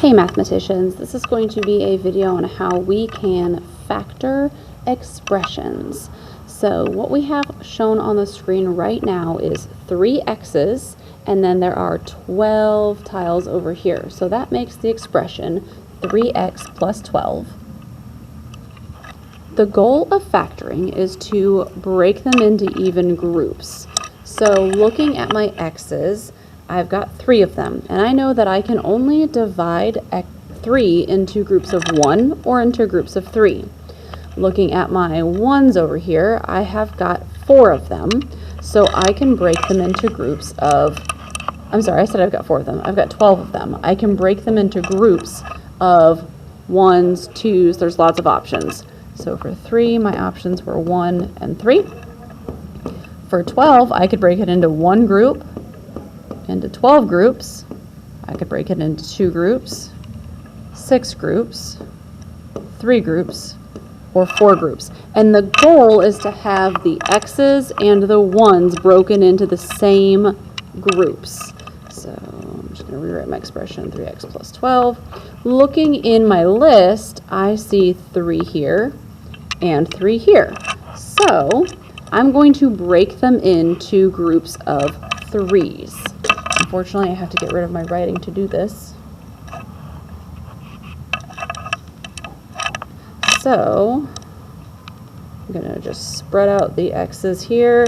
Hey mathematicians, this is going to be a video on how we can factor expressions. So what we have shown on the screen right now is 3 x's, and then there are 12 tiles over here. So that makes the expression 3x plus 12. The goal of factoring is to break them into even groups. So looking at my x's, I've got 3 of them, and I know that I can only divide 3 into groups of 1 or into groups of 3. Looking at my 1's over here, I have got 4 of them, so I can break them into groups of, I'm sorry, I said I've got 4 of them. I've got 12 of them. I can break them into groups of 1's, 2's, there's lots of options. So for 3, my options were 1 and 3. For 12, I could break it into one group, into 12 groups. I could break it into 2 groups, 6 groups, 3 groups, or 4 groups. And the goal is to have the x's and the 1's broken into the same groups. So I'm just going to rewrite my expression, 3x plus 12. Looking in my list, I see 3 here and 3 here. So I'm going to break them into groups of 3's. Unfortunately, I have to get rid of my writing to do this. So I'm going to just spread out the x's here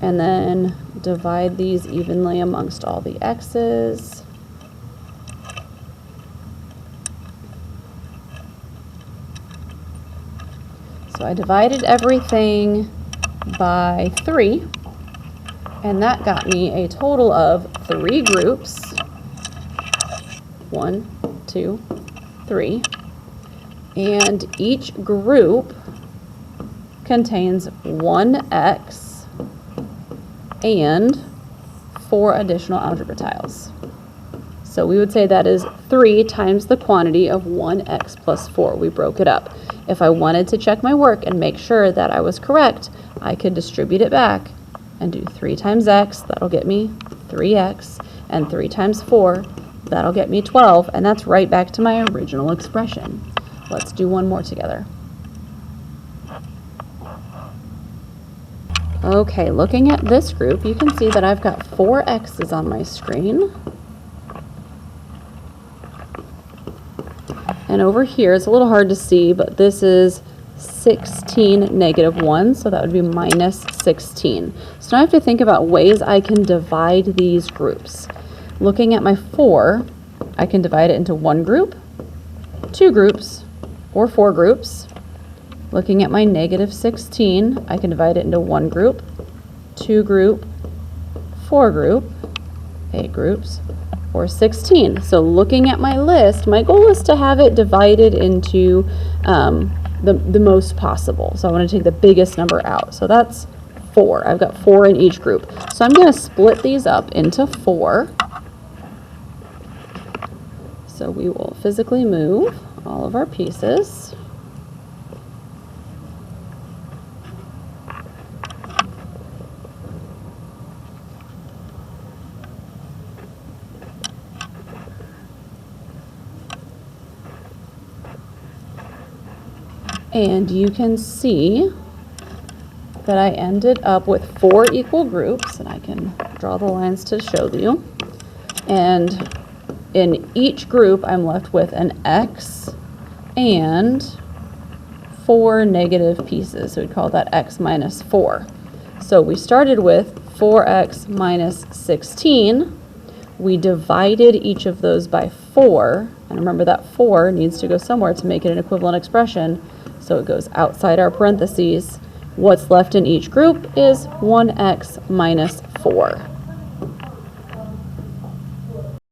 and then divide these evenly amongst all the x's. So I divided everything by 3. And that got me a total of 3 groups. 1, 2, 3. And each group contains 1 x and 4 additional algebra tiles. So we would say that is 3 times the quantity of 1x plus 4. We broke it up. If I wanted to check my work and make sure that I was correct, I could distribute it back and do 3 times x, that'll get me 3x, and 3 times 4, that'll get me 12, and that's right back to my original expression. Let's do one more together. Okay, looking at this group, you can see that I've got 4 x's on my screen. And over here, it's a little hard to see, but this is 16 negative 1, so that would be minus 16. So now I have to think about ways I can divide these groups. Looking at my 4, I can divide it into 1 group, 2 groups, or 4 groups. Looking at my negative 16, I can divide it into 1 group, 2 group, 4 group, 8 groups, or 16. So looking at my list, my goal is to have it divided into the most possible. So I want to take the biggest number out. So that's 4. I've got 4 in each group. So I'm going to split these up into 4. So we will physically move all of our pieces. And you can see that I ended up with 4 equal groups, and I can draw the lines to show you. And in each group, I'm left with an x and 4 negative pieces. So we'd call that x minus 4. So we started with 4x minus 16. We divided each of those by 4. And remember that 4 needs to go somewhere to make it an equivalent expression. So it goes outside our parentheses. What's left in each group is 1x minus 4.